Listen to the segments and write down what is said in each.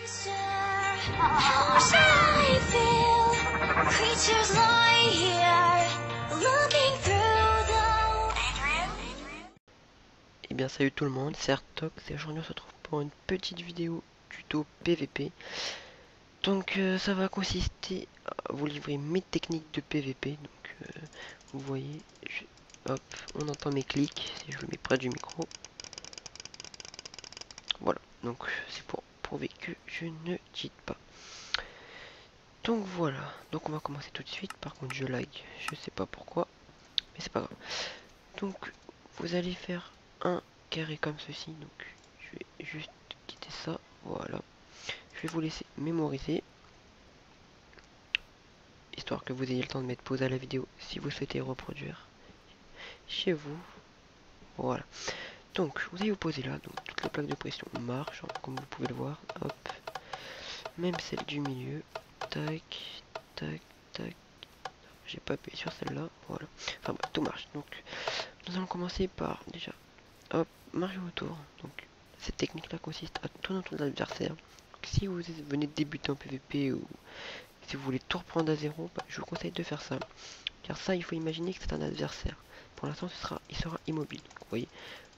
How should I feel? Creatures lie here, looking through the... Eh bien salut tout le monde, c'est Artox et aujourd'hui on se retrouve pour une petite vidéo tuto PVP. Donc ça va consister à vous livrer mes techniques de PVP. Donc vous voyez, hop, on entend mes clics si je le mets près du micro. Voilà, donc c'est pour prouver que je ne cheat pas. Donc voilà, donc on va commencer tout de suite. Par contre je lag, je sais pas pourquoi, mais c'est pas grave. Donc vous allez faire un carré comme ceci. Donc je vais juste quitter ça, voilà. Je vais vous laisser mémoriser, histoire que vous ayez le temps de mettre pause à la vidéo si vous souhaitez reproduire chez vous. Voilà. Donc vous allez vous poser là, donc toutes les plaques de pression marchent, hein, comme vous pouvez le voir. Hop. Même celle du milieu. Tac, tac, tac. J'ai pas appuyé sur celle-là. Voilà. Enfin bref, tout marche. Donc nous allons commencer par déjà, hop, marcher autour. Donc cette technique là consiste à tourner autour de l'adversaire. Si vous venez de débuter en PVP ou si vous voulez tout reprendre à zéro, bah, je vous conseille de faire ça. Car ça, il faut imaginer que c'est un adversaire. Pour l'instant, il sera immobile. Donc, vous voyez,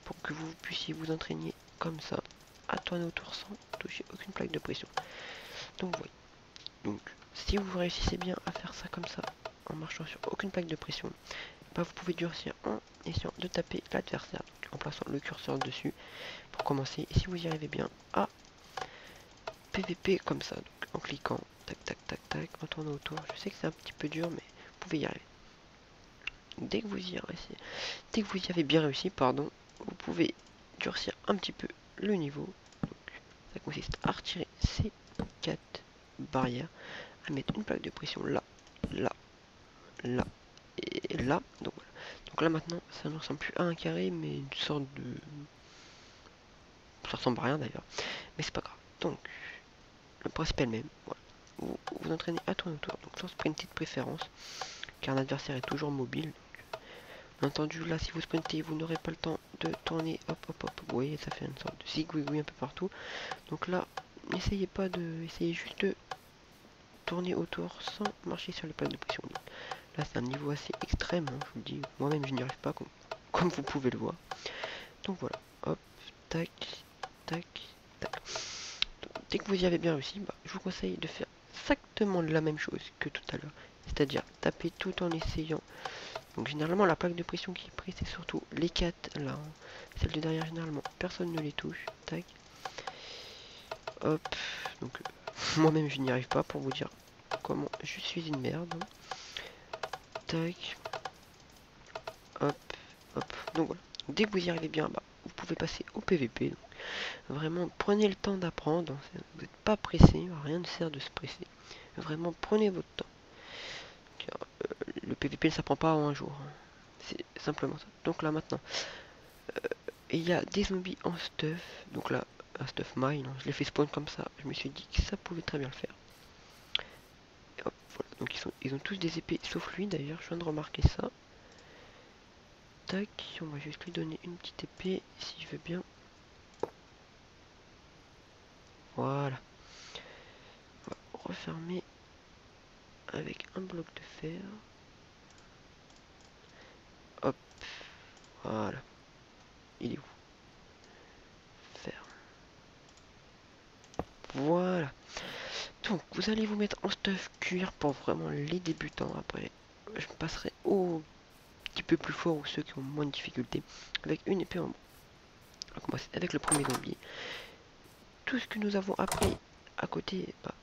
pour que vous puissiez vous entraîner comme ça, à tourner autour sans toucher aucune plaque de pression. Donc, vous voyez. Donc, si vous réussissez bien à faire ça comme ça, en marchant sur aucune plaque de pression, bah, vous pouvez durcir en essayant de taper l'adversaire, en plaçant le curseur dessus pour commencer. Et si vous y arrivez bien, à PVP comme ça, donc en cliquant, tac tac tac tac, en tournant autour. Je sais que c'est un petit peu dur, mais vous pouvez y arriver. Dès que vous y avez bien réussi, pardon, vous pouvez durcir un petit peu le niveau. Donc, ça consiste à retirer ces 4 barrières, à mettre une plaque de pression là, là, là et là. Donc voilà. Donc là maintenant, ça ne ressemble plus à un carré, mais une sorte de... Ça ressemble à rien d'ailleurs, mais c'est pas grave. Donc, le principe est le même. Voilà. Vous vous entraînez à tourner autour, donc sans sprinter de préférence, car un adversaire est toujours mobile. Bien entendu, là, si vous sprintez, vous n'aurez pas le temps de tourner. Hop, hop, hop. Vous voyez, ça fait une sorte de zigouigoui un peu partout. Donc là, n'essayez pas de... Essayez juste de tourner autour sans marcher sur les plaques de pression. Donc, là, c'est un niveau assez extrême, hein, je vous le dis. Moi-même, je n'y arrive pas, comme vous pouvez le voir. Donc voilà. Hop, tac, tac, tac. Donc, dès que vous y avez bien réussi, bah, je vous conseille de faire exactement la même chose que tout à l'heure. C'est-à-dire taper tout en essayant. Donc généralement la plaque de pression qui est prise c'est surtout les 4 là, hein. Celle de derrière généralement personne ne les touche. Tac. Hop. Donc moi-même je n'y arrive pas pour vous dire comment je suis une merde. Tac. Hop. Hop. Donc voilà. Dès que vous y arrivez bien, bah, vous pouvez passer au PVP. Donc, vraiment prenez le temps d'apprendre. Vous n'êtes pas pressé, rien ne sert de se presser. Vraiment prenez votre temps. Car, le PVP ne s'apprend pas en un jour. Hein. C'est simplement ça. Donc là maintenant, il y a des zombies en stuff. Donc là, un stuff mine, hein. Je l'ai fait spawn comme ça. Je me suis dit que ça pouvait très bien le faire. Et hop, voilà. Donc ils ont tous des épées, sauf lui d'ailleurs. Je viens de remarquer ça. Tac, on va juste lui donner une petite épée, s'il veut bien. Voilà. On va refermer avec un bloc de fer. Hop, voilà. Il est où? Fer. Voilà. Donc vous allez vous mettre en stuff cuir pour vraiment les débutants. Après je passerai au petit peu plus fort ou ceux qui ont moins de difficultés avec une épée en bois. On va commencer avec le premier zombie. Tout ce que nous avons appris à côté, bah,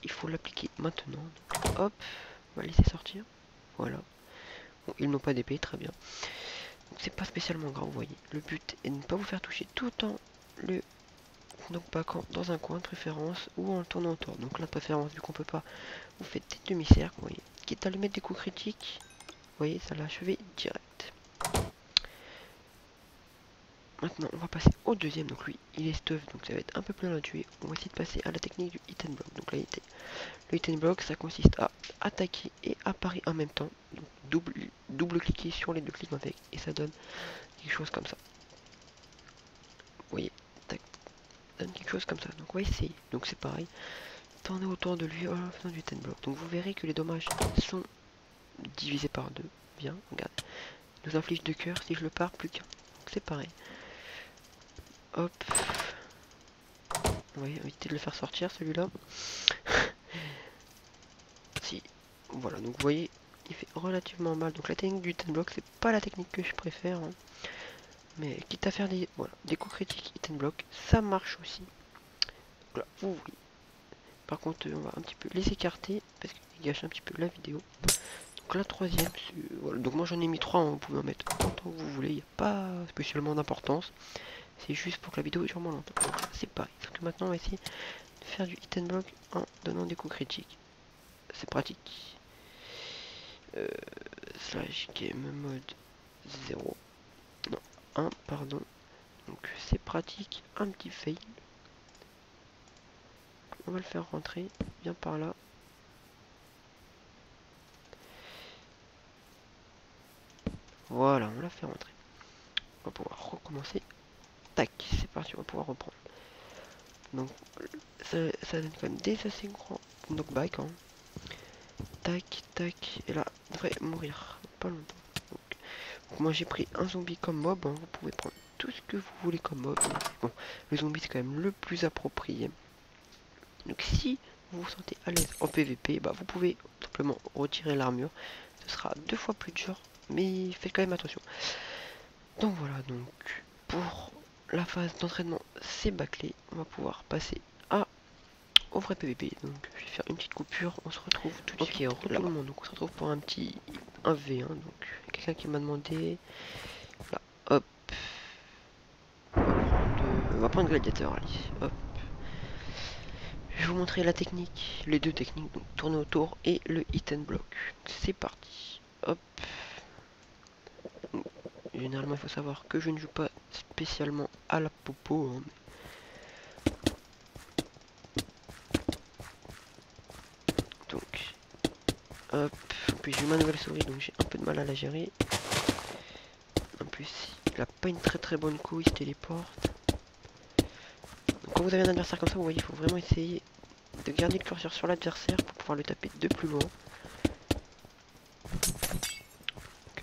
il faut l'appliquer maintenant. Donc, hop, on va laisser sortir. Voilà. Bon, ils n'ont pas d'épée, très bien. Donc c'est pas spécialement grave, vous voyez. Le but est de ne pas vous faire toucher tout en le knockbackant dans un coin de préférence ou en le tournant autour. Donc la préférence, vu qu'on peut pas, vous faites des demi-cercles, vous voyez. Quitte à lui mettre des coups critiques, vous voyez, ça l'a achevé direct. Maintenant, on va passer au deuxième. Donc lui, il est stuff, donc ça va être un peu plus long à tuer. On va essayer de passer à la technique du hit and block. Donc là, le hit and block, ça consiste à attaquer et à parier en même temps. Donc double cliquer sur les deux clics avec et ça donne quelque chose comme ça. Vous voyez, tac, donne quelque chose comme ça. Donc on va essayer. Donc c'est pareil. Tournez autour de lui en faisant du 10 block. Donc vous verrez que les dommages sont divisés par 2. Bien, regardez. Il nous inflige 2 cœurs, si je le pars, plus qu'un. Donc c'est pareil. Hop. On va éviter de le faire sortir celui-là. Si. Voilà, donc vous voyez, il fait relativement mal. Donc la technique du 10 block, c'est pas la technique que je préfère. Hein. Mais quitte à faire des, voilà, des coups critiques et 10 block, ça marche aussi. Donc là, vous voyez. Par contre, on va un petit peu les écarter parce qu'ils gâchent un petit peu la vidéo. Donc la troisième, voilà. Donc moi j'en ai mis 3, hein. Vous pouvez en mettre autant que vous voulez, il n'y a pas spécialement d'importance. C'est juste pour que la vidéo dure moins longtemps. C'est pareil. Sauf que maintenant on va essayer de faire du hit and block en donnant des coups critiques. C'est pratique. Slash game mode 0. Non, 1, pardon. Donc c'est pratique. Un petit fail. On va le faire rentrer bien par là. Voilà, on l'a fait rentrer. On va pouvoir recommencer. Tac, c'est parti, on va pouvoir reprendre. Donc ça donne quand même des assez grands knockback. Hein. Tac, tac, et là, on devrait mourir. Pas longtemps. Donc moi j'ai pris un zombie comme mob. Hein. Vous pouvez prendre tout ce que vous voulez comme mob. Bon, le zombie c'est quand même le plus approprié. Donc si vous vous sentez à l'aise en PVP, bah vous pouvez simplement retirer l'armure. Ce sera 2 fois plus dur, mais faites quand même attention. Donc voilà, donc pour la phase d'entraînement c'est bâclé. On va pouvoir passer au vrai PVP. Donc je vais faire une petite coupure, on se retrouve tout de suite. Ok, tout le monde, donc on se retrouve pour un petit 1v1. Donc quelqu'un qui m'a demandé. Là, hop. On va prendre gladiateur, allez. Hop. Je vais vous montrer la technique, les deux techniques, donc tourner autour et le hit and block. C'est parti. Hop. Généralement il faut savoir que je ne joue pas spécialement à la popo. Hein. Donc hop. Puis j'ai ma nouvelle souris donc j'ai un peu de mal à la gérer. En plus il a pas une très bonne couille, il se téléporte. Donc quand vous avez un adversaire comme ça, vous voyez, il faut vraiment essayer de garder le curseur sur l'adversaire pour pouvoir le taper de plus loin.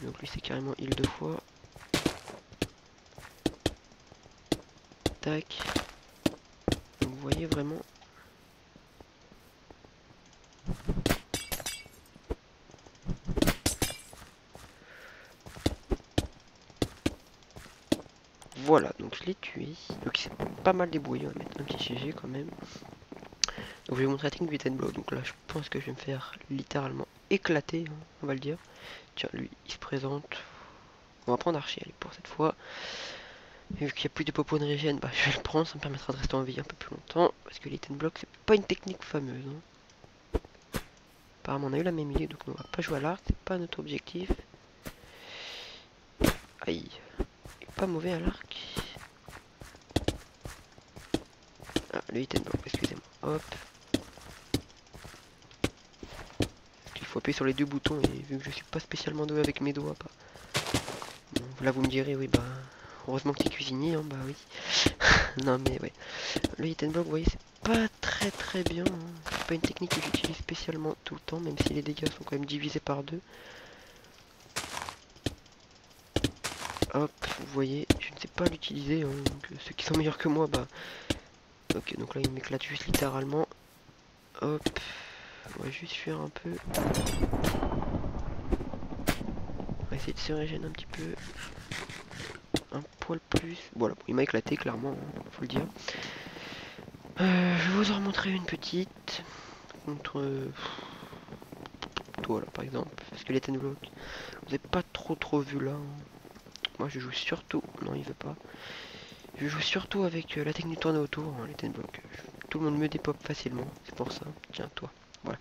Donc lui c'est carrément heal 2 fois. Tac. Donc vous voyez vraiment. Voilà, donc je l'ai tué. Donc il s'est pas mal débrouillé, on va mettre un petit GG quand même. Donc je vais vous montrer la technique du hit and block. Donc là je pense que je vais me faire littéralement éclater, hein, on va le dire. Tiens, lui il se présente. On va prendre Archie, allez, pour cette fois. Et vu qu'il n'y a plus de popo de régène, bah je vais le prendre, ça me permettra de rester en vie un peu plus longtemps. Parce que l'hit and block c'est pas une technique fameuse. Hein. Apparemment on a eu la même idée, donc on va pas jouer à l'arc, c'est pas notre objectif. Aïe. Il est pas mauvais à l'arc. Ah, le hit and block, excusez-moi. Hop. Il faut appuyer sur les deux boutons et vu que je suis pas spécialement doué avec mes doigts, bah... Bon, là vous me direz, oui, bah... Heureusement que tu es cuisinier, hein, bah oui. Non mais ouais. Le hit and block, vous voyez, c'est pas très bien. Hein. C'est pas une technique que j'utilise spécialement tout le temps, même si les dégâts sont quand même divisés par 2. Hop, vous voyez, je ne sais pas l'utiliser, hein, donc ceux qui sont meilleurs que moi, bah... Ok, donc là il m'éclate juste littéralement. Hop, on va juste faire un peu... On va essayer de se régénérer un petit peu. Un poil plus. Voilà, il m'a éclaté clairement, hein, faut le dire. Je vais vous en montrer une petite. Contre... Voilà, par exemple. Parce que les 10 block, vous n'avez pas trop vu là. Hein. Moi je joue surtout... Non, il veut pas. Je joue surtout avec la technique tournée autour, hein, les 10 block. Tout le monde me dépop facilement, c'est pour ça. Tiens, toi. Voilà.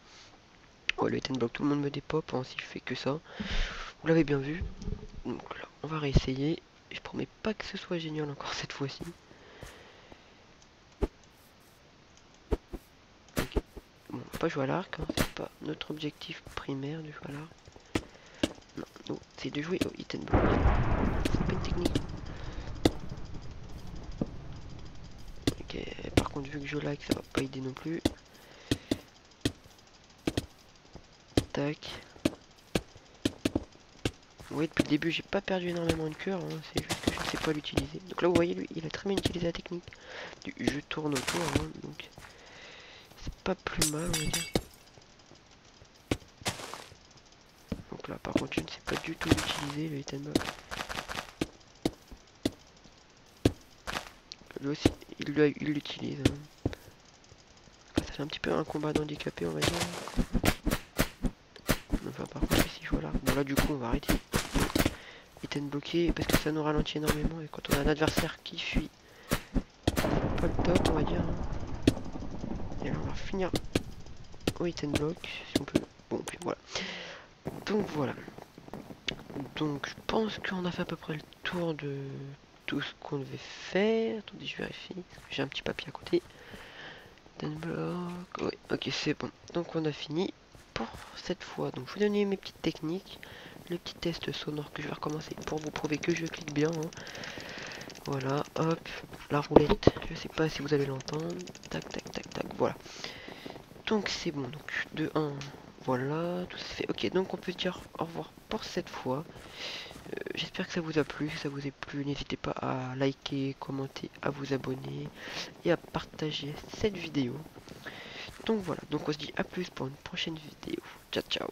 Ouais, le 10 block, tout le monde me dépop, hein, si je fais que ça. Vous l'avez bien vu. Donc là, on va réessayer. Je promets pas que ce soit génial encore cette fois-ci. Okay. Bon, on va pas jouer à l'arc, hein, c'est pas notre objectif primaire de jouer à l'arc. Non, non, c'est de jouer au hit and block. C'est pas une technique. Ok, contre, vu que je like, ça va pas aider non plus. Tac. Vous voyez, depuis le début, j'ai pas perdu énormément de cœur, hein, c'est juste que je ne sais pas l'utiliser. Donc là, vous voyez, lui, il a très bien utilisé la technique du je tourne autour, hein, donc c'est pas plus mal, on va dire. Donc là, par contre, je ne sais pas du tout l'utiliser, le hit and block. Lui aussi, il l'utilise. Hein. Ça fait un petit peu un combat d'handicapé, on va dire. Enfin, par contre, ici, voilà. Bon, là, du coup, on va arrêter. Hit and bloqué, parce que ça nous ralentit énormément. Et quand on a un adversaire qui fuit, pas le top, on va dire. Et là, on va finir au hit and block, si on peut. Bon, puis voilà. Donc, voilà. Donc, je pense qu'on a fait à peu près le tour de tout ce qu'on devait faire. Attendez, je vérifie. J'ai un petit papier à côté. Block. Oui, ok, c'est bon. Donc, on a fini pour cette fois. Donc, je vous donne mes petites techniques. Le petit test sonore que je vais recommencer pour vous prouver que je clique bien. Hein. Voilà, hop, la roulette. Je sais pas si vous allez l'entendre. Tac, tac, tac, tac. Voilà. Donc, c'est bon. Donc, de 1. Voilà, tout ça fait. Ok, donc on peut dire au revoir pour cette fois. J'espère que ça vous a plu. Si ça vous a plu, n'hésitez pas à liker, commenter, à vous abonner et à partager cette vidéo. Donc voilà, donc on se dit à plus pour une prochaine vidéo. Ciao ciao.